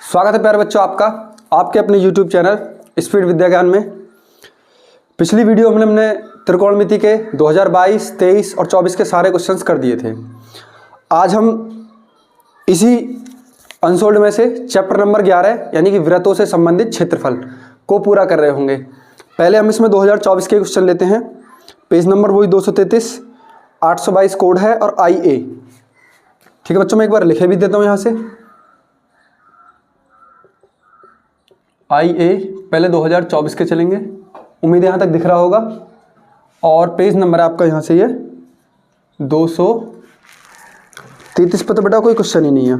स्वागत है प्यारे बच्चों आपका आपके अपने YouTube चैनल स्पीड विद्या ज्ञान में। पिछली वीडियो में हमने त्रिकोणमिति के 2022, 23 और 24 के सारे क्वेश्चंस कर दिए थे। आज हम इसी अनसोल्ड में से चैप्टर नंबर 11 यानी कि वृत्तों से संबंधित क्षेत्रफल को पूरा कर रहे होंगे। पहले हम इसमें 2024 के क्वेश्चन लेते हैं। पेज नंबर वही 233, 822 कोड है और IA। ठीक है बच्चों, मैं एक बार लिखे भी देता हूँ यहाँ से। IA पहले 2024 के चलेंगे, उम्मीद यहाँ तक दिख रहा होगा। और पेज नंबर आपका यहाँ से ये 233 पर तो बेटा कोई क्वेश्चन ही नहीं है।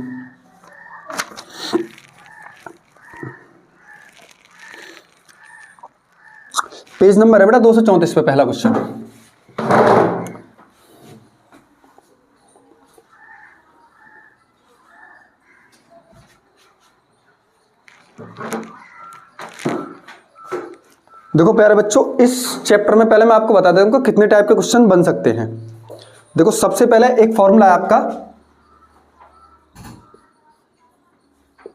पेज नंबर है बेटा 234 पे पहला क्वेश्चन। देखो प्यारे बच्चों, इस चैप्टर में पहले मैं आपको बता देता हूं कितने टाइप के क्वेश्चन बन सकते हैं। देखो सबसे पहले एक फॉर्मूला है आपका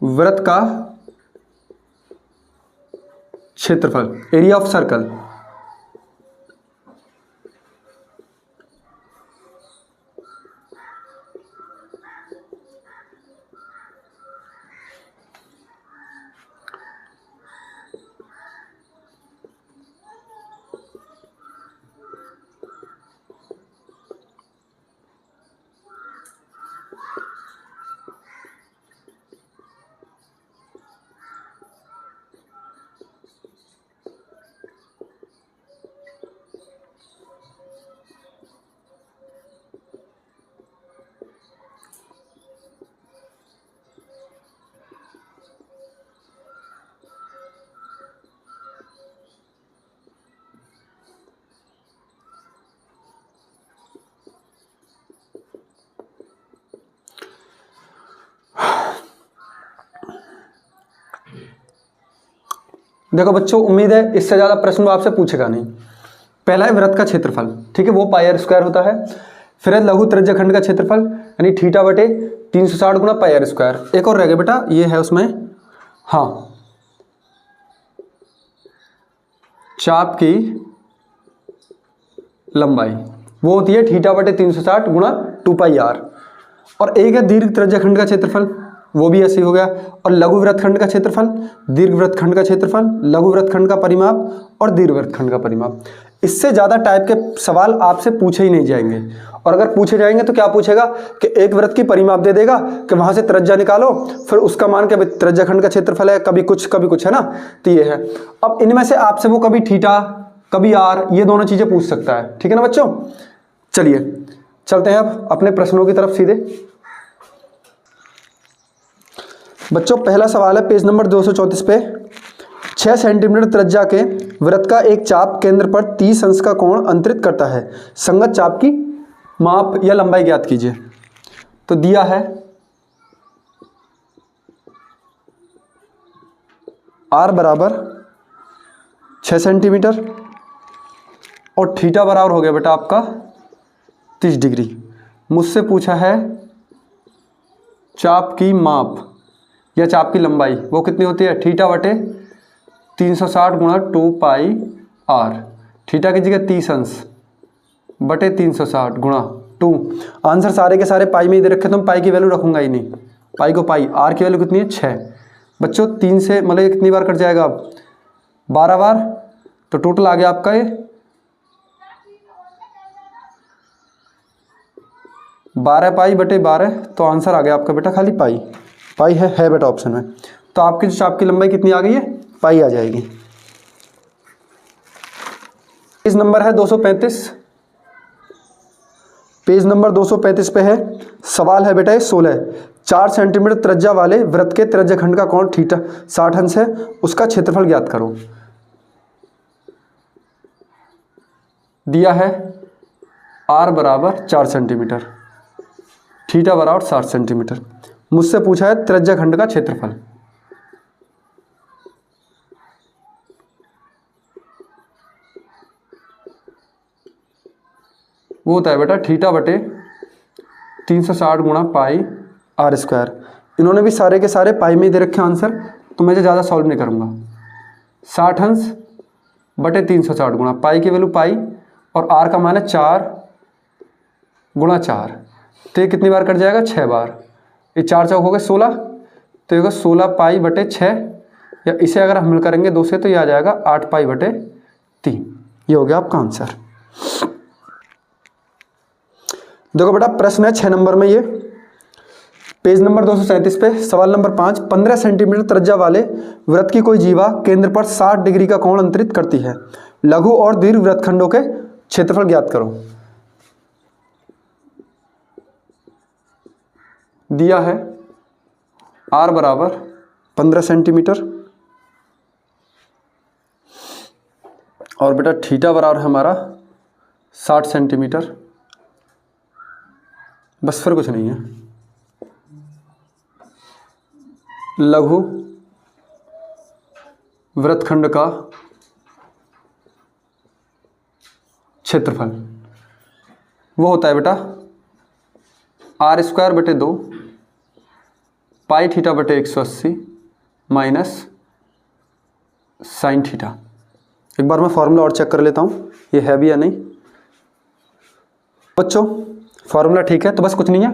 वृत्त का क्षेत्रफल, एरिया ऑफ सर्कल। देखो बच्चों, उम्मीद है इससे ज्यादा प्रश्न वो आपसे पूछेगा नहीं। पहला है वृत्त का क्षेत्रफल, ठीक है, वो पाई आर स्क्वायर होता है। फिर है लघु त्रिज्यखंड का क्षेत्रफल यानी थीटा बटे 360 गुना पाई आर स्क्वायर। एक और रह गया बेटा, ये है उसमें, हाँ, चाप की लंबाई, वो होती है थीटा बटे 360 गुना 2 पाई आर। और एक है दीर्घ त्रिज्यखंड का क्षेत्रफल, वो भी ऐसे ही हो गया। और लघु वृत्तखंड का क्षेत्रफल, दीर्घ वृत्तखंड का क्षेत्रफल, लघु वृत्तखंड का परिमाप और दीर्घ वृत्तखंड का परिमाप। इससे ज़्यादा टाइप के सवाल आपसे पूछे ही नहीं जाएंगे। और अगर पूछे जाएंगे तो क्या पूछेगा कि एक वृत्त की परिमाप दे देगा कि वहाँ से त्रिज्या निकालो, फिर उसका मान के त्रिज्यखंड का क्षेत्रफल है, कभी कुछ है ना, तो ये है। अब इनमें से आपसे वो कभी थीटा कभी आर, ये दोनों चीज़ें पूछ सकता है। ठीक है ना बच्चों, चलिए चलते हैं अब अपने प्रश्नों की तरफ सीधे। बच्चों पहला सवाल है पेज नंबर 234 पे। 6 सेंटीमीटर त्रिज्या के वृत्त का एक चाप केंद्र पर 30 अंश का कोण अंतरित करता है, संगत चाप की माप या लंबाई ज्ञात कीजिए। तो दिया है r बराबर 6 सेंटीमीटर और थीटा बराबर हो गया बेटा आपका 30 डिग्री। मुझसे पूछा है चाप की माप या चाप की लंबाई, वो कितनी होती है, थीटा बटे 360 गुणा 2 पाई आर। थीटा की जगह 30 अंश बटे 360 गुणा 2। आंसर सारे के सारे पाई में ही दे रखे, तो मैं पाई की वैल्यू रखूंगा ही नहीं। पाई को पाई, आर की वैल्यू कितनी है 6। बच्चों 3 से मतलब ये कितनी बार कट जाएगा, अब 12 बार, तो टोटल आ गया आपका ये 12 पाई बटे 12, तो आंसर आ गया आपका बेटा खाली पाई। पाई है बेटा ऑप्शन में। तो आपकी जो चाप की लंबाई कितनी आ गई है, पाई आ जाएगी। पेज नंबर है 235। पेज नंबर 235 पे है, सवाल है बेटा 16। 4 सेंटीमीटर त्रिज्या वाले वृत्त के त्रिज्यखंड का कोण थीटा 60 अंश है, उसका क्षेत्रफल ज्ञात करो। दिया है r बराबर 4 सेंटीमीटर, थीटा बराबर 60 सेंटीमीटर। मुझसे पूछा है त्रिज्यखंड का क्षेत्रफल। वो होता है बेटा थीटा बटे 360 गुणा पाई आर स्क्वायर। इन्होंने भी सारे के सारे पाई में ही दे रखे आंसर, तो मैं ज़्यादा सॉल्व नहीं करूँगा। 60 अंश बटे 360 गुणा पाई की वैल्यू पाई और आर का मान है 4 गुणा 4, तो ये कितनी बार कट जाएगा? 6 बार। ये 4 चौक हो गए 16, तो ये होगा 16 पाई बटे 6, या इसे अगर हम हल करेंगे 2 से तो ये आ जाएगा 8 पाई बटे 3। ये हो गया आपका आंसर। देखो बेटा प्रश्न है 6 नंबर में, ये पेज नंबर 237 पे, सवाल नंबर 5। 15 सेंटीमीटर त्रिज्या वाले वृत्त की कोई जीवा केंद्र पर 60 डिग्री का कोण अंतरित करती है। लघु और दीर्घ वृत्तखंडों के क्षेत्रफल ज्ञात करो। दिया है r बराबर 15 सेंटीमीटर और बेटा थीटा बराबर है हमारा 60 सेंटीमीटर, बस फिर कुछ नहीं है। लघु वृत्तखंड का क्षेत्रफल वो होता है बेटा r² बटे 2 पाई थीटा बटे 180 माइनस साइन थीटा। एक बार मैं फॉर्मूला और चेक कर लेता हूँ ये है भी या नहीं। बच्चों फॉर्मूला ठीक है, तो बस कुछ नहीं है,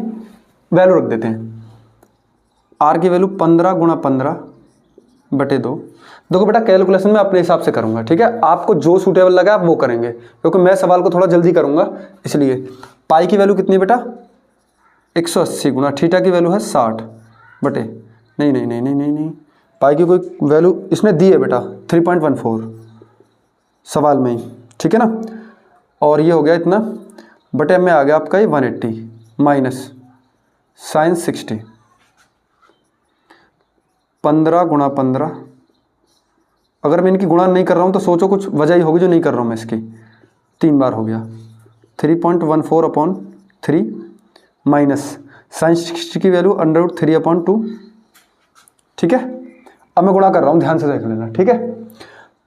वैल्यू रख देते हैं। आर की वैल्यू 15 गुणा 15 बटे 2। देखो बेटा कैलकुलेशन में अपने हिसाब से करूंगा, ठीक है, आपको जो सूटेबल लगा आप वो करेंगे, क्योंकि मैं सवाल को थोड़ा जल्दी करूंगा इसलिए। पाई की वैल्यू कितनी बेटा? 180 गुणा थीटा की वैल्यू है 60 बटे नहीं नहीं नहीं नहीं नहीं नहीं पाई की कोई वैल्यू इसने दी है बेटा 3.14 सवाल में ही, ठीक है ना। और ये हो गया इतना बटे में आ गया आपका ये 180 माइनस साइन 60। 15 गुणा 15, अगर मैं इनकी गुणा नहीं कर रहा हूँ तो सोचो कुछ वजह ही होगी जो नहीं कर रहा हूँ मैं इसकी। 3 बार हो गया 3.14/3 माइनस साइन 60 की वैल्यू √3/2, ठीक है। अब मैं गुणा कर रहा हूँ, ध्यान से देख लेना, ठीक है।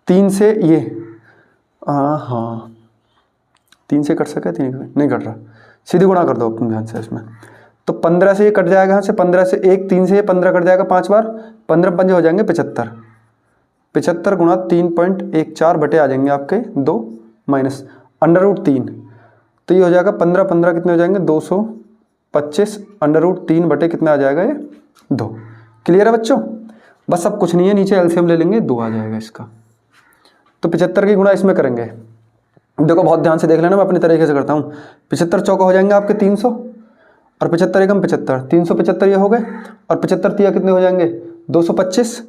3 से ये हाँ 3 से कट सके, 3 नहीं कट रहा, सीधी गुणा कर दो अपन ध्यान से इसमें। तो 15 से ये कट जाएगा, यहाँ से 15 से 1, 3 से ये 15 कट जाएगा 5 बार, 15 पंजे हो जाएंगे 75। 75 गुणा 3.14 बटे आ जाएंगे आपके 2 माइनस √3, तो ये हो जाएगा 15 15 कितने हो जाएंगे 225 √3 बटे कितना आ जाएगा ये 2। क्लियर है बच्चों? बस अब कुछ नहीं है, नीचे एलसीएम ले लेंगे 2 आ जाएगा इसका। तो 75 की गुणा इसमें करेंगे, देखो बहुत ध्यान से देख लेना, मैं अपने तरीके से करता हूँ। 75 चौका हो जाएंगे आपके 300 और 75 एकम 75, 375 ये हो गए, और 75 तिया कितने हो जाएंगे 225।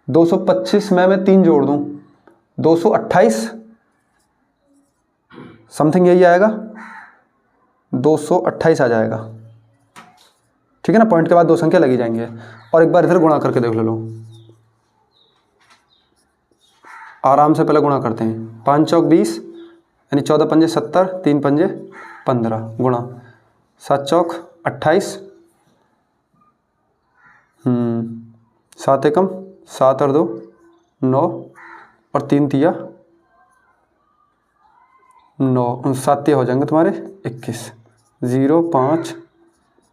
225 में 3 जोड़ दूँ 228 समथिंग यही आएगा, 228 आ जाएगा, ठीक है ना। पॉइंट के बाद 2 संख्या लगी जाएंगे, और एक बार इधर गुणा करके देख लो, आराम से पहले गुणा करते हैं। 5 चौक 20 यानी 14 पंजे 70, 3 पंजे 15 गुणा 7 चौक 28, 7 एकम 7 और 2 9 और 3 तिया 9, 7 तिया हो जाएंगे तुम्हारे 21। 0 5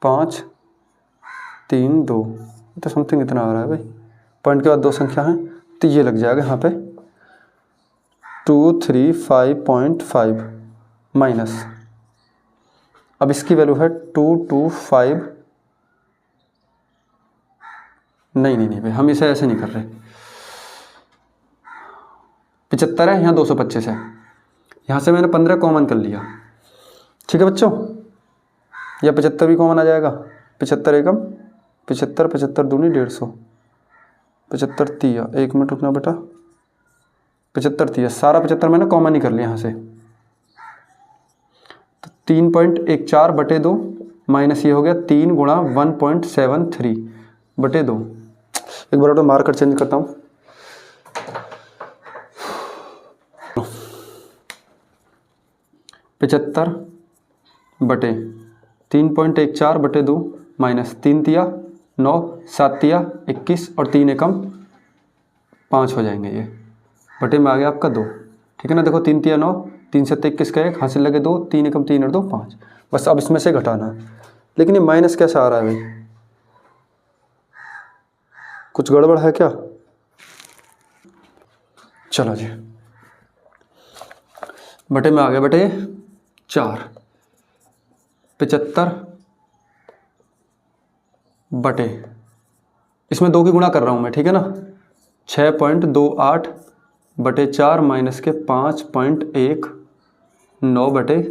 5 3 2, तो समथिंग इतना आ रहा है भाई। पॉइंट के बाद 2 संख्या हैं, तो ये लग जाएगा यहाँ पे 235.5 माइनस, अब इसकी वैल्यू है 225। नहीं भाई हम इसे ऐसे नहीं कर रहे। 75 है, यहाँ 225 है, यहाँ से मैंने 15 कॉमन कर लिया, ठीक है बच्चों। या 75 भी कॉमन आ जाएगा, 75 एकम 75, 75 दूनी 150, 75 तिया, 1 मिनट रुकना बेटा, 75 तिया, सारा 75 मैंने कॉमन ही कर लिया यहाँ से। तो 3.14 बटे 2 माइनस ये हो गया 3 गुणा 1.73 बटे 2। एक बार तो मार्कर चेंज करता हूँ। पचहत्तर बटे 3.14 बटे 2 माइनस 3 तिया 9, 7 तिया 21 और 3 एकम 5 हो जाएंगे, ये बटे में आ गया आपका 2, ठीक है ना। देखो 3 तिया 9, 3 7 21 का 1 हासिल लगे 2, 3 एकम 3 और 2 5, बस अब इसमें से घटाना है। लेकिन ये माइनस कैसा आ रहा है भाई? कुछ गड़बड़ है क्या? चलो जी, बटे में आ गया बटे 4, 75 बटे, इसमें 2 की गुणा कर रहा हूँ मैं, ठीक है ना, 6.28 बटे 4 माइनस के 5.19 बटे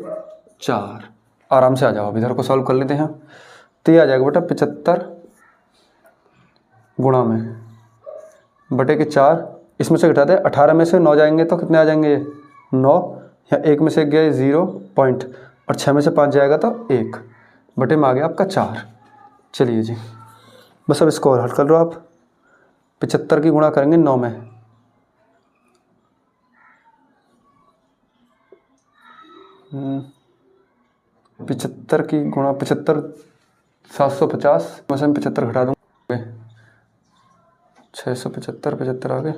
4। आराम से आ जाओ, अब इधर को सॉल्व कर लेते हैं। तो ये आ जाएगा बेटा 75 गुणा में बटे के 4, इसमें से घटाते हैं 18 में से 9 जाएंगे तो कितने आ जाएंगे ये 9, या 1 में से गए 0 पॉइंट, और 6 में से 5 जाएगा तो 1 बटे में आ गया आपका 4। चलिए जी, बस अब इसको और हल कर लो आप। 75 की गुणा करेंगे 9 में, पिछहत्तर की गुणा 75 750 में से 75 घटा दूँगे 675, 75 आ गए,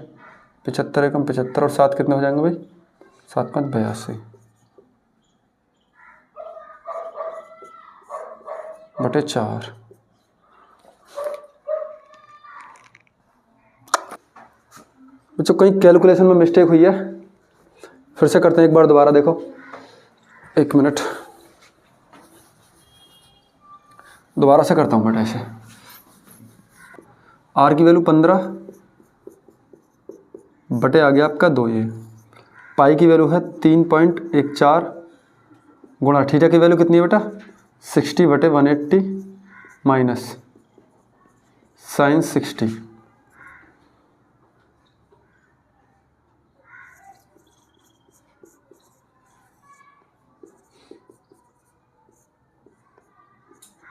75 एकम 75 और 7 कितने हो जाएंगे भाई, 7 5 82 बटे 4। बच्चों कहीं कैलकुलेशन में मिस्टेक हुई है, फिर से करते हैं एक बार दोबारा, देखो 1 मिनट, दोबारा से करता हूँ बेटा ऐसे। आर की वैल्यू 15 बटे आ गया आपका 2, ये पाई की वैल्यू है 3.14 गुणा थीटा की वैल्यू कितनी है बेटा 60 बटे 180 माइनस साइन 60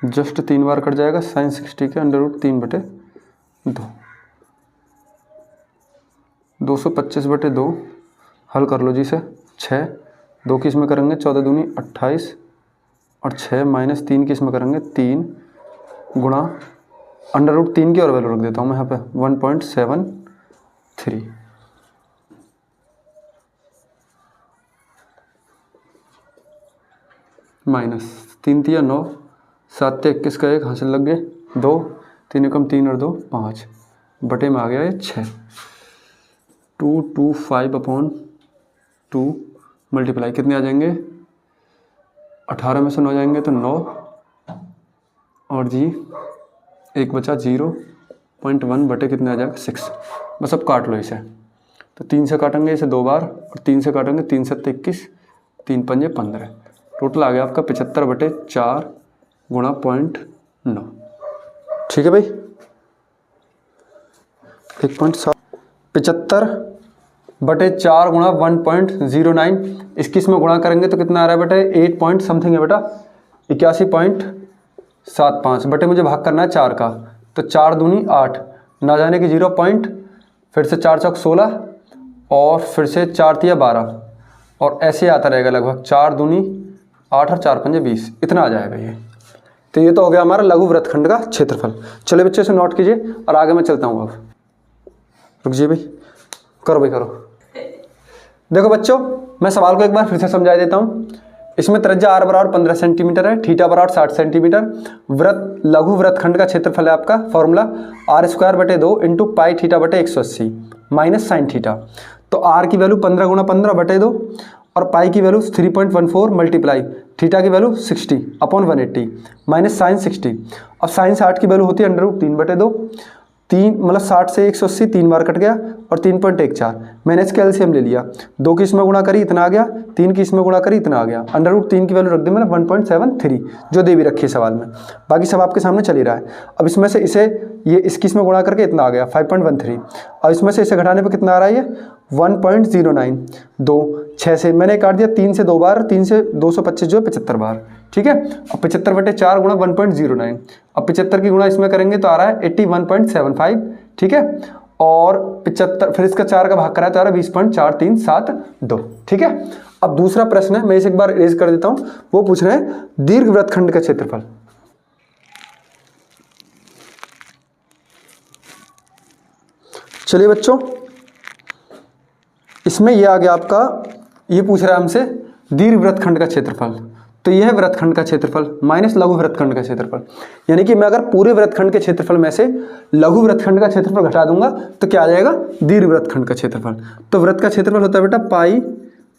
जस्ट 3 बार कट जाएगा, साइन 60 के √3 बटे 2, 225 बटे 2 हल कर लो जी से, 6 2 की इसमें करेंगे 14 दूनी 28 और 6 माइनस 3 की इसमें करेंगे 3 गुणा √3 की और वैल्यू रख देता हूँ मैं यहाँ पे 1.73 माइनस 3 3 9 7 21 का 1 हासिल लग गए 2 3 एकम 3 और 2 5 बटे में आ गया ये 6 225/2 मल्टीप्लाई कितने आ जाएंगे 18 में से 9 जाएंगे तो 9 और जी 1 बचा 0.1 बटे कितने आ जाएगा 6। बस अब काट लो इसे, तो 3 से काटेंगे इसे 2 बार और 3 से काटेंगे 3 7 21 3 5 15, टोटल आ गया आपका 75 बटे 4 गुणा 0.9। ठीक है भाई, 1.7 75 बटे 4 गुणा 1.09, इसकी इसमें गुणा करेंगे तो कितना आ रहा है बेटे 8 पॉइंट समथिंग है बेटा 81.75 बटे मुझे भाग करना है 4 का, तो 4 दूनी 8 ना जाने की 0 पॉइंट, फिर से 4 चौक 16 और फिर से 4 तिया 12 और ऐसे आता रहेगा लगभग 4 दूनी 8 और 4 पंजे 20, इतना आ जाएगा ये। तो ये तो हो गया हमारा लघु वृत्तखंड का क्षेत्रफल। चलिए बच्चे से नोट कीजिए और आगे मैं चलता हूँ। अब रुक भाई, करो भाई करो। देखो बच्चों, मैं सवाल को एक बार फिर से समझा देता हूँ। इसमें त्रिज्या r बराबर 15 सेंटीमीटर है, थीटा बराबर 60 सेंटीमीटर, वृत्त लघु वृत्तखंड का क्षेत्रफल है आपका फॉर्मूला r² बटे 2 इंटू पाई थीटा बटे 180 माइनस साइन थीटा। तो r की वैल्यू 15 गुणा 15 बटे 2 और पाई की वैल्यू 3.14 मल्टीप्लाई थीटा की वैल्यू 60 अपॉन 180 माइनस साइन 60। अब साइन 60 की वैल्यू होती है √3 बटे 2, 3 मतलब 60 से 180 3 बार कट गया और 3.14 मैंने इसका एलसीएम ले लिया, 2 की इसमें गुणा करी इतना आ गया, 3 की इसमें गुणा करी इतना आ गया, √3 की वैल्यू रख दी मैंने 1.73 जो दे भी रखी है सवाल में, बाकी सब आपके सामने चल ही रहा है। अब इसमें से इसे ये इसकी इसमें गुणा करके इतना आ गया 5.13 और इसमें से इसे घटाने पर कितना आ रहा है ये 1.09, 2 6 से मैंने काट दिया 3 से 2 बार, 3 से 225 जो है 75 बार। ठीक है, अब 75 बटे 4 गुणा 1.09, अब 75 की गुणा इसमें करेंगे तो आ रहा है 81.75। ठीक है, और 75 फिर इसका 4 का भाग करा तो आ रहा है 20.4372। ठीक है, अब दूसरा प्रश्न है, मैं इसे एक बार इरेज कर देता हूं। वो पूछ रहे हैं दीर्घ वृत्तखंड का क्षेत्रफल। चलिए बच्चों, इसमें यह आ गया आपका, ये पूछ रहा है हमसे दीर्घ वृत्तखंड का क्षेत्रफल। तो यह है वृत्तखंड का क्षेत्रफल माइनस लघु वृत्तखंड का क्षेत्रफल। यानी कि मैं अगर पूरे वृत्तखंड के क्षेत्रफल में से लघु वृत्तखंड का क्षेत्रफल घटा दूंगा तो क्या आ जाएगा, दीर्घ वृत्तखंड का क्षेत्रफल। तो वृत्त का क्षेत्रफल होता है बेटा पाई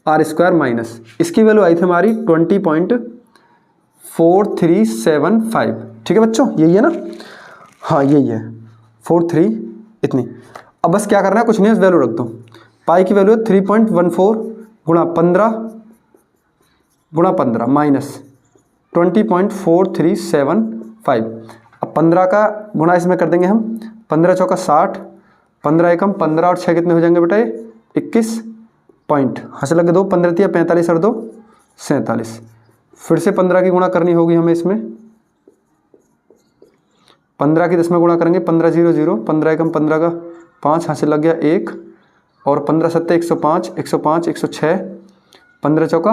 आर स्क्वायर माइनस, इसकी वैल्यू आई थी हमारी 20.4375। ठीक है बच्चों, यही है ना, हाँ यही है 43 इतनी। अब बस क्या करना है, कुछ नहीं है, वैल्यू रख दो। पाई की वैल्यू है 3.14 गुणा 15 माइनस 20.4375। अब 15 का गुणा इसमें कर देंगे हम, 15 चौका 60, 15 एकम 15 और 6 कितने हो जाएंगे बेटा, ये 21 पॉइंट, हाँ से लगे 2, 15 दिया 45 और 2 47। फिर से 15 की गुणा करनी होगी हमें इसमें, 15 की 10 में गुणा करेंगे, 15 0 0, 15 एकम 15 का 5, हाँ से लग गया 1 और 15 7 105, 105 106, 15 चौका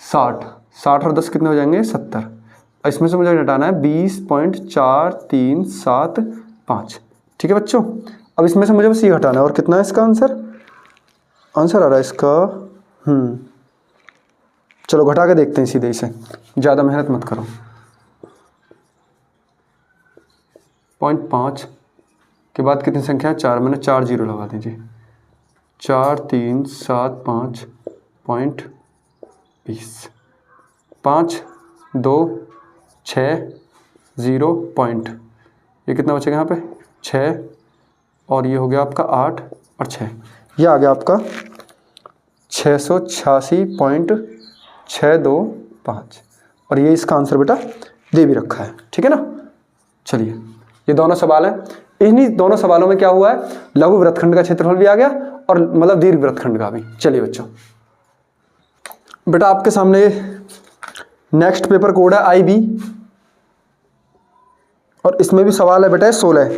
60, 60 और 10 कितने हो जाएंगे 70। और इसमें से मुझे घटाना है 20.4375। ठीक है बच्चों, अब इसमें से मुझे बस ये घटाना है। और कितना है इसका आंसर आ रहा है इसका, चलो घटा के देखते हैं सीधे इसे, ज़्यादा मेहनत मत करो। 0.5 के बाद कितनी संख्या है, 4, मैंने 4 जीरो लगा दीजिए, 4375.20, 5 2 6 0 पॉइंट, ये कितना बचेगा यहाँ पे 6, और ये हो गया आपका 8 और 6, ये आ गया आपका 686.625, और ये इसका आंसर बेटा दे भी रखा है। ठीक है ना, चलिए ये दोनों सवाल हैं। इन्हीं दोनों सवालों में क्या हुआ है, लघु वृत्तखंड का क्षेत्रफल भी आ गया और मतलब दीर्घ वृत्तखंड का भी। चलिए बच्चों, बेटा आपके सामने नेक्स्ट पेपर कोड है IB, और इसमें भी सवाल है बेटा 16,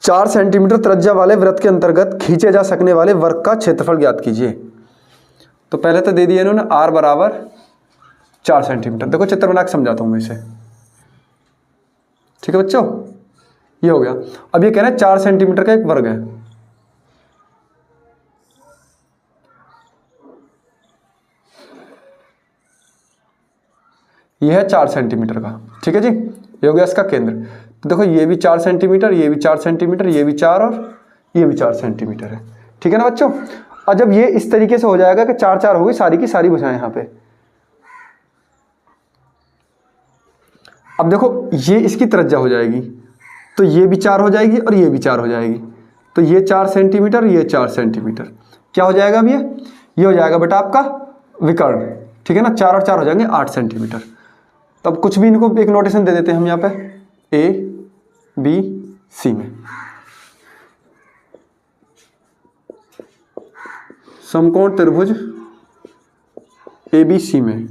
4 सेंटीमीटर त्रिज्या वाले वृत्त के अंतर्गत खींचे जा सकने वाले वर्ग का क्षेत्रफल ज्ञात कीजिए। तो पहले तो दे दिया इन्होंने R बराबर 4 सेंटीमीटर। देखो चित्र बना के समझाता हूं मैं इसे। ठीक है बच्चों, ये हो गया। अब ये कह रहे हैं 4 सेंटीमीटर का एक वर्ग है, ये है 4 सेंटीमीटर का। ठीक है जी, ये हो गया इसका केंद्र। तो देखो ये भी 4 सेंटीमीटर, ये भी 4 सेंटीमीटर, ये भी 4 और ये भी 4 सेंटीमीटर है। ठीक है ना बच्चों, और जब ये इस तरीके से हो जाएगा कि 4 4 होगी सारी की सारी भुजाएं यहाँ पे। अब देखो ये इसकी त्रिज्या हो जाएगी, तो ये भी 4 हो जाएगी और ये भी 4 हो जाएगी, तो ये 4 सेंटीमीटर, ये 4 सेंटीमीटर, क्या हो जाएगा अब ये हो जाएगा बेटा आपका विकर्ण। ठीक है ना, 4 और 4 हो जाएंगे 8 सेंटीमीटर। तब कुछ भी इनको एक नोटेशन दे देते हैं हम यहाँ पे A B C में। समकोण त्रिभुज ABC में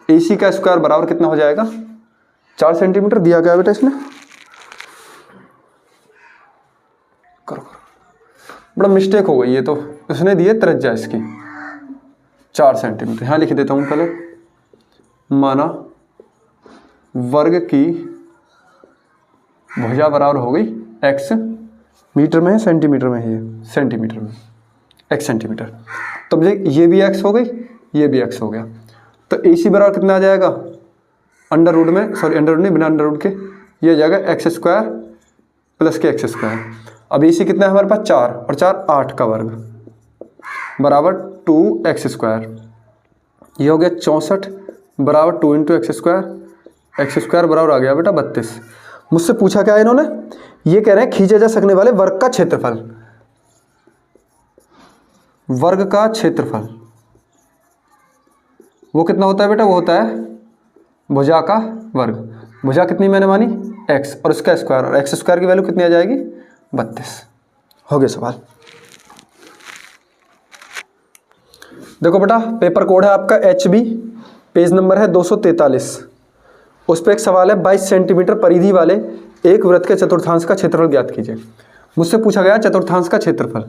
AC का स्क्वायर बराबर कितना हो जाएगा, 4 सेंटीमीटर दिया गया बेटा इसमें। करो बड़ा मिस्टेक हो गई, ये तो उसने दिए त्रिज्या इसकी 4 सेंटीमीटर। यहाँ लिख देता हूँ पहले, माना वर्ग की भुजा बराबर हो गई x, मीटर में है सेंटीमीटर में है, ये सेंटीमीटर में x सेंटीमीटर। तो ये भी x हो गई, ये भी x हो गया। तो AC बराबर कितना आ जाएगा, अंडर रूट में, सॉरी अंडर रूट नहीं, बिना अंडर रूट के, ये आ जाएगा x स्क्वायर प्लस के x स्क्वायर। अब AC कितना है हमारे पास 4 और 4 8 का वर्ग बराबर 2x स्क्वायर। ये हो गया 64 बराबर 2 इंटू एक्स स्क्वायर बराबर आ गया बेटा 32। मुझसे पूछा क्या है इन्होंने, ये कह रहे हैं खींचे जा सकने वाले वर्ग का क्षेत्रफल, वर्ग का क्षेत्रफल वो कितना होता है बेटा, वो होता है भुजा का वर्ग। भुजा कितनी मैंने मानी x और उसका स्क्वायर, और एक्स स्क्वायर की वैल्यू कितनी आ जाएगी 32। हो गया सवाल। देखो बेटा पेपर कोड है आपका HB, पेज नंबर है 243। उस पर एक सवाल है 22 सेंटीमीटर परिधि वाले एक वृत्त के चतुर्थांश का क्षेत्रफल ज्ञात कीजिए। मुझसे पूछा गया चतुर्थांश का क्षेत्रफल।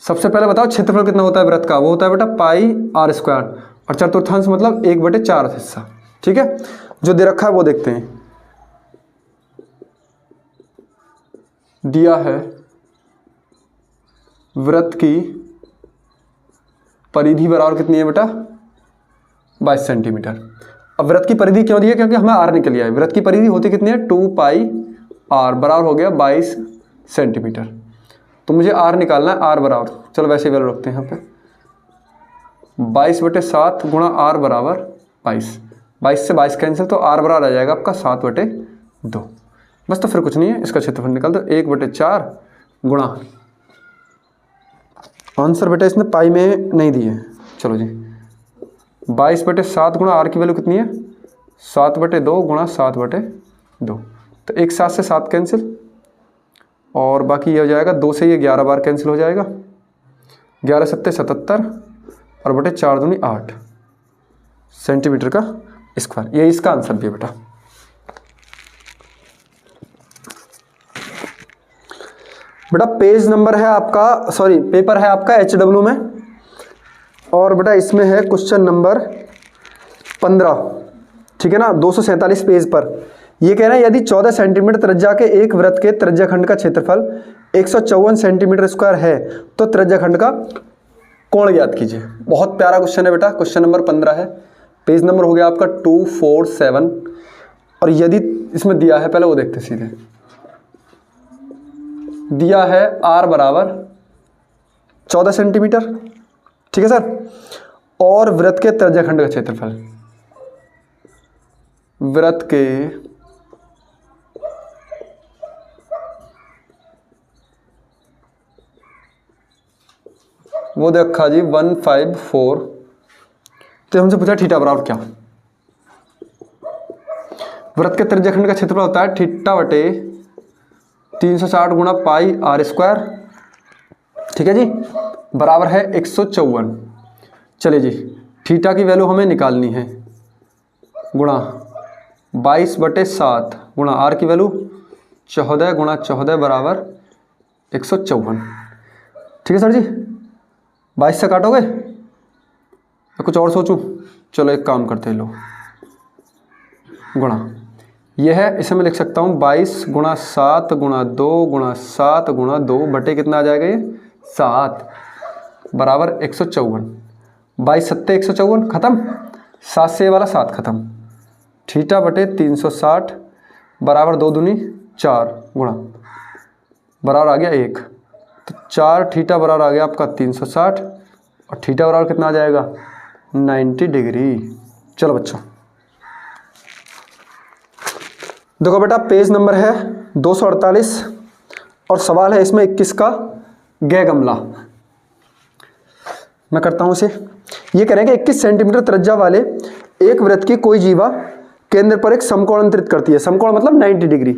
सबसे पहले बताओ क्षेत्रफल कितना होता है वृत्त का, वो होता है बेटा पाई R स्क्वायर, और चतुर्थांश मतलब 1/4 हिस्सा। ठीक है, जो दे रखा है वो देखते हैं। दिया है वृत्त की परिधि बराबर कितनी है बेटा 22 सेंटीमीटर। अब वृत्त की परिधि क्यों दी है, क्योंकि हमें आर निकल आया है। वृत्त की परिधि होती कितनी है 2 पाई आर, बराबर हो गया 22 सेंटीमीटर। तो मुझे आर निकालना है, आर बराबर, चलो वैसे वैल्यू रखते हैं यहाँ पे 22/7 गुणा आर बराबर 22। 22 से 22 कैंसिल, तो आर बराबर आ जाएगा आपका 7/2। बस, तो फिर कुछ नहीं है, इसका क्षेत्रफल निकाल दो 1/4 गुणा, आंसर बेटा इसने पाई में नहीं दी है, चलो जी 22/7 गुणा आर की वैल्यू कितनी है 7/2 गुणा 7/2। तो एक 7 से 7 कैंसिल, और बाकी ये हो जाएगा 2 से ये 11 बार कैंसिल हो जाएगा, 11 7 77 और बटे 4 दूनी 8 सेंटीमीटर का स्क्वायर। ये इसका आंसर भी है बेटा। बेटा पेज नंबर है आपका, सॉरी पेपर है आपका HW में, और बेटा इसमें है क्वेश्चन नंबर 15, ठीक है ना, 247 पेज पर। ये कह रहा है यदि 14 सेंटीमीटर त्रिज्या के एक वृत्त के त्रिज्याखंड का क्षेत्रफल 154 सेंटीमीटर स्क्वायर है तो त्रिज्याखंड का कोण ज्ञात कीजिए। बहुत प्यारा क्वेश्चन है बेटा, क्वेश्चन नंबर 15 है, पेज नंबर हो गया आपका 247। और यदि इसमें दिया है, पहले वो देखते सीधे, दिया है आर बराबर 14 सेंटीमीटर, ठीक है सर, और वृत्त के त्रिज्याखंड का क्षेत्रफल, वृत्त के वो देखा जी 154। तो हमसे पूछा थीटा बराबर क्या। वृत्त के त्रिज्याखंड का क्षेत्रफल होता है थीटा बटे 360 गुणा पाई आर स्क्वायर, ठीक है जी, बराबर है 154। चलिए जी, थीटा की वैल्यू हमें निकालनी है, गुणा 22/7 गुणा आर की वैल्यू 14 गुणा 14 बराबर 154, ठीक है सर जी। 22 से काटोगे या कुछ और सोचूं? चलो एक काम करते हैं, लो गुणा, यह है, इसे मैं लिख सकता हूँ 22 गुणा 7 गुणा 2 गुणा 7 गुणा 2 बटे कितना आ जाएगा ये 7 बराबर 154। 22 7 154 खत्म, 7 से ये वाला 7 खत्म, थीटा बटे 360 बराबर 2 दूनी 4 गुणा बराबर आ गया 1, तो 4 थीटा बराबर आ गया आपका 360 और थीटा बराबर कितना आ जाएगा 90 डिग्री। चलो बच्चों देखो बेटा, पेज नंबर है 248 और सवाल है इसमें 21 का गै गमला। मैं करता हूं इसे। ये कह रहे हैं कि 21 सेंटीमीटर त्रिज्या वाले एक वृत्त की कोई जीवा केंद्र पर एक समकोण अंतरित करती है, समकोण मतलब 90 डिग्री,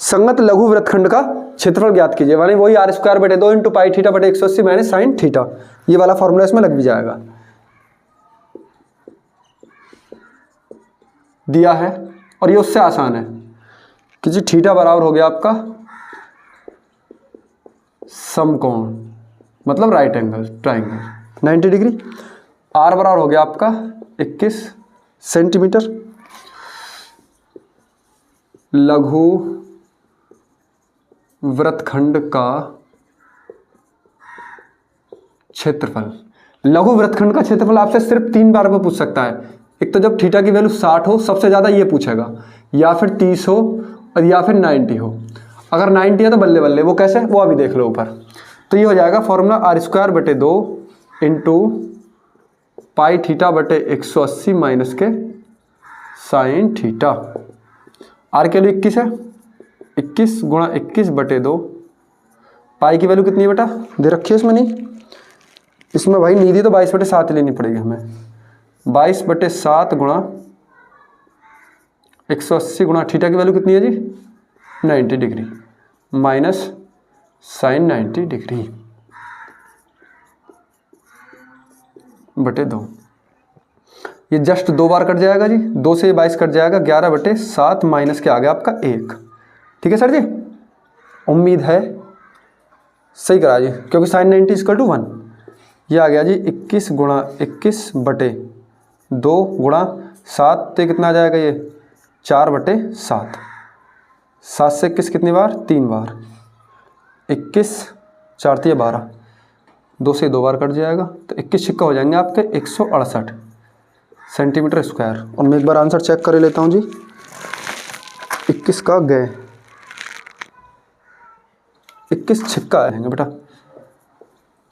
संगत लघु वृत्तखंड का क्षेत्रफल ज्ञात कीजिए। माने वही r² 2 × पाई थीटा बटे 180 माइनस साइन थीटा, ये वाला फॉर्मूला इसमें लग भी जाएगा, दिया है। और ये उससे आसान है कि जी थीटा बराबर हो गया आपका समकोण मतलब right angle triangle 90 degree, r बराबर हो गया आपका 21 सेंटीमीटर, लघु वृत्तखंड का क्षेत्रफल। लघु वृत्तखंड का क्षेत्रफल आपसे सिर्फ 3 बार में पूछ सकता है। एक तो जब थीटा की वैल्यू 60 हो, सबसे ज़्यादा ये पूछेगा, या फिर 30 हो और या फिर 90 हो। अगर 90 है तो बल्ले बल्ले, वो कैसे, वो अभी देख लो ऊपर। तो ये हो जाएगा formula r² 2 into pi theta बटे 180 माइनस के साइन थीटा। आर के लिए 21 है, 21 गुणा 21 बटे 2, पाई की वैल्यू कितनी है बेटा दे रखी है इसमें, नहीं इसमें भाई नहीं दी तो 22/7 लेनी पड़ेगी हमें। 22/7 गुणा 180 गुणा थीटा की वैल्यू कितनी है जी 90 डिग्री माइनस साइन 90 डिग्री बटे 2। ये जस्ट 2 बार कट जाएगा जी, 2 से 22 कट जाएगा, 11/7 माइनस के आ गया आपका 1। ठीक है सर जी, उम्मीद है सही करा जी, क्योंकि साइन 90 = 1। ये आ गया जी 21 गुणा 21 बटे 2 गुणा 7 तो कितना आ जाएगा ये 4/7। 7 से 21 कितनी बार 3 बार, 21, 4 तिया 12, 2 से 2 बार कट जाएगा, तो 21 छिक्का हो जाएंगे आपके 168 सेंटीमीटर स्क्वायर। और मैं एक बार आंसर चेक कर लेता हूँ जी। 21 का गए, 21 छिक्का आएंगे बेटा।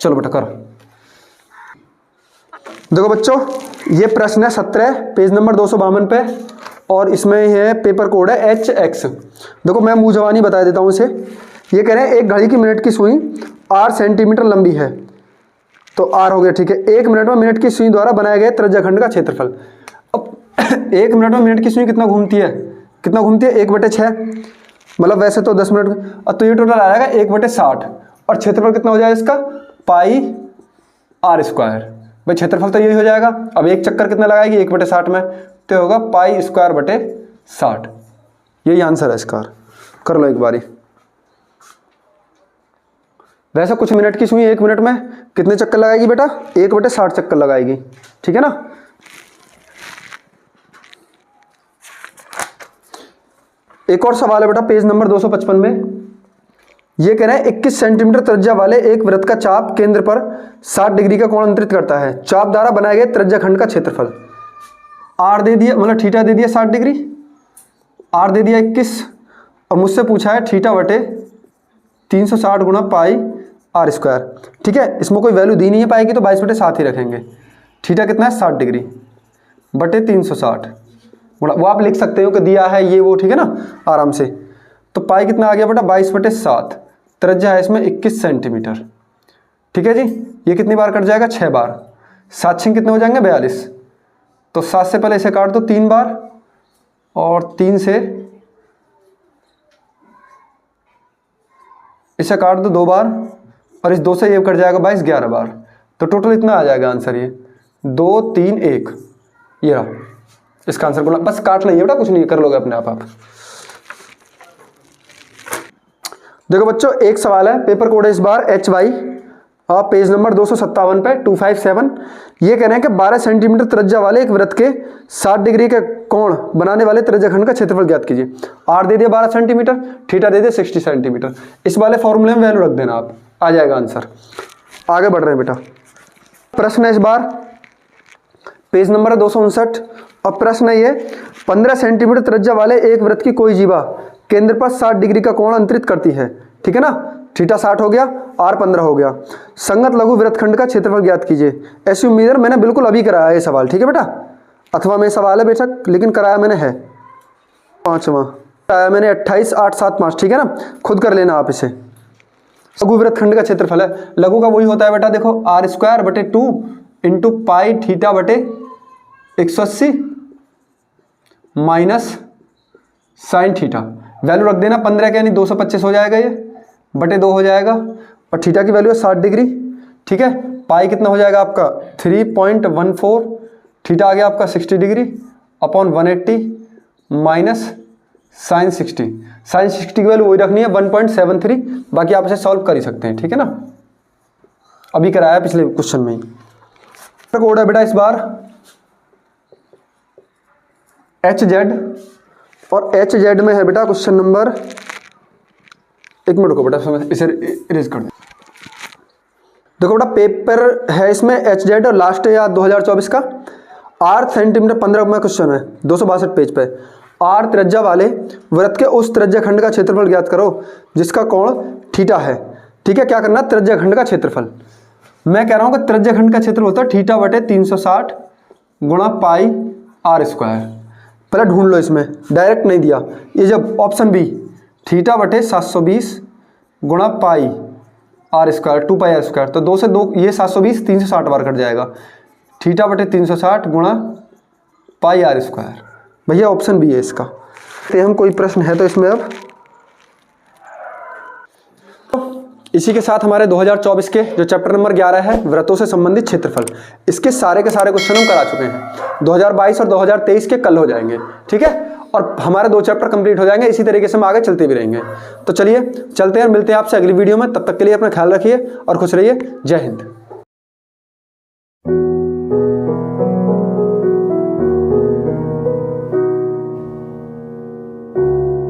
चलो बेटा करो। देखो बच्चों, ये प्रश्न है 17 पेज नंबर 252 पे, और इसमें है पेपर कोड है HX। देखो मैं मुँह जवानी बता देता हूँ इसे। ये कह रहे हैं एक घड़ी की मिनट की सुई 8 सेंटीमीटर लंबी है, तो R हो गया, ठीक है। 1 मिनट में मिनट की सुई द्वारा बनाए गए त्रिज्याखंड का क्षेत्रफल। अब 1 मिनट में मिनट की सुई कितना घूमती है, कितना घूमती है, 1/6, मतलब वैसे तो 10 मिनट। अब तो ये टोटल आएगा 1/60, और क्षेत्रफल कितना हो जाएगा इसका, पाई R स्क्वायर। भाई क्षेत्रफल तो यही हो जाएगा। अब एक चक्कर कितना लगाएगी 1/60 में, तो होगा पाई स्क्वायर बटे 60। यही आंसर है इसका। कर लो एक बारी। वैसे कुछ मिनट की सुई 1 मिनट में कितने चक्कर लगाएगी बेटा, 1/60 चक्कर लगाएगी, ठीक है ना। एक और सवाल है बेटा पेज नंबर 255 में। ये कह रहे हैं 21 सेंटीमीटर त्रिज्या वाले एक वृत्त का चाप केंद्र पर 60 डिग्री का कोण अंतरित करता है। चाप द्वारा बनाए गए त्रिज्याखंड का क्षेत्रफल। आर दे दिया, मतलब थीटा दे दिया 60 डिग्री, आर दे दिया 21, और मुझसे पूछा है थीटा बटे 360 गुणा पाई R स्क्वायर, ठीक है। इसमें कोई वैल्यू दी नहीं है पाई की, तो 22/7 ही रखेंगे। थीटा कितना है 60 डिग्री बटे 360 गुणा, वो आप लिख सकते हो कि दिया है ये वो, ठीक है ना, आराम से। तो पाई कितना आ गया बेटा 22/7, त्रिज्या है इसमें 21 सेंटीमीटर, ठीक है जी। ये कितनी बार कट जाएगा, 6 बार। 7 6 कितने हो जाएंगे 42, तो 7 से पहले इसे काट दो 3 बार, और 3 से इसे काट दो 2 बार, और इस 2 से ये कट जाएगा 22, 11 बार। तो टोटल इतना आ जाएगा आंसर, ये 2 3 1, ये रहा इसका आंसर। बोला बस काट लेंगे बेटा, कुछ नहीं कर लोगे अपने आप। देखो बच्चों, एक सवाल है, पेपर कोड है इस बार HY, पेज नंबर 257 पे 257। ये कह रहे हैं कि 12 सेंटीमीटर त्रिज्या वाले एक वृत्त के 60 डिग्री के कोण बनाने वाले त्रिज्याखंड का क्षेत्रफल ज्ञात कीजिए। R दे दिया 12 सेंटीमीटर, थीटा दे दिया 60 सेंटीमीटर। इस वाले फॉर्मूले में वैल्यू रख देना आप, आ जाएगा आंसर। आगे बढ़ रहे हैं बेटा। प्रश्न है इस बार पेज नंबर 259, और प्रश्न है ये 15 सेंटीमीटर त्रिज्या वाले एक वृत्त की कोई जीवा केंद्र पर 60 डिग्री का कोण अंतरित करती है, ठीक है ना। थीटा 60 हो गया, R 15 हो गया। संगत लघु वृत्तखंड का क्षेत्रफल ज्ञात कीजिए। ऐसी उम्मीद है, मैंने बिल्कुल अभी कराया है ये सवाल, ठीक है बेटा, अथवा में सवाल है बेशक, लेकिन कराया मैंने है। 5वां कराया मैंने 28 8 7 5, ठीक है ना, खुद कर लेना आप इसे। लघु वृत्तखंड का क्षेत्रफल है, लघु का वही होता है बेटा, देखो R स्क्वायर बटे 2 इंटू पाई थीटा बटे 180 माइनस साइन थीटा। वैल्यू रख देना 15 के, यानी 225 हो जाएगा, ये बटे 2 हो जाएगा, और थीटा की वैल्यू है 60 डिग्री, ठीक है। पाई कितना हो जाएगा आपका 3.14, थीटा आ गया आपका 60 degree upon 180 minus sine 60। Sine 60 की वैल्यू वही रखनी है 1.73, बाकी आप इसे सॉल्व कर ही सकते हैं, ठीक है ना, अभी कराया पिछले क्वेश्चन में ही। कोड है बेटा इस बार HZ, और HZ में है बेटा क्वेश्चन नंबर, एक मिनट को बेटा इसे इरेज कर दे। देखो बेटा पेपर है इसमें HZ, और लास्ट है 2024 का। R सेंटीमीटर 15 में क्वेश्चन है 262 पेज पे। R त्रिज्या वाले वृत्त के उस त्रिज्याखंड का क्षेत्रफल ज्ञात करो जिसका कोण थीटा है, ठीक है। क्या करना, त्रिज्याखंड का क्षेत्रफल। मैं कह रहा हूं कि त्रिज्याखंड का क्षेत्रफल होता है थीटा बटे 360 गुणा पाई R स्क्वायर। पहले ढूंढ लो, इसमें डायरेक्ट नहीं दिया, ये जब ऑप्शन बी थीटा बटे 720 गुणा पाई R स्क्वायर 2 पाई R स्क्वायर, तो 2 से 2 ये 720 360 बार कट जाएगा। थीटा बटे 360 गुणा पाई R स्क्वायर, भैया ऑप्शन बी है इसका। तो हम कोई प्रश्न है तो इसमें अब इसी के साथ हमारे 2024 के जो चैप्टर नंबर 11 है वृत्तों से संबंधित क्षेत्रफल, इसके सारे के सारे क्वेश्चन हम करा चुके हैं। 2022 और 2023 के कल हो जाएंगे, ठीक है, और हमारे 2 चैप्टर कंप्लीट हो जाएंगे। इसी तरीके से हम आगे चलते भी रहेंगे। तो चलिए चलते हैं, मिलते हैं आपसे अगली वीडियो में। तब तक के लिए अपना ख्याल रखिए और खुश रहिए। जय हिंद।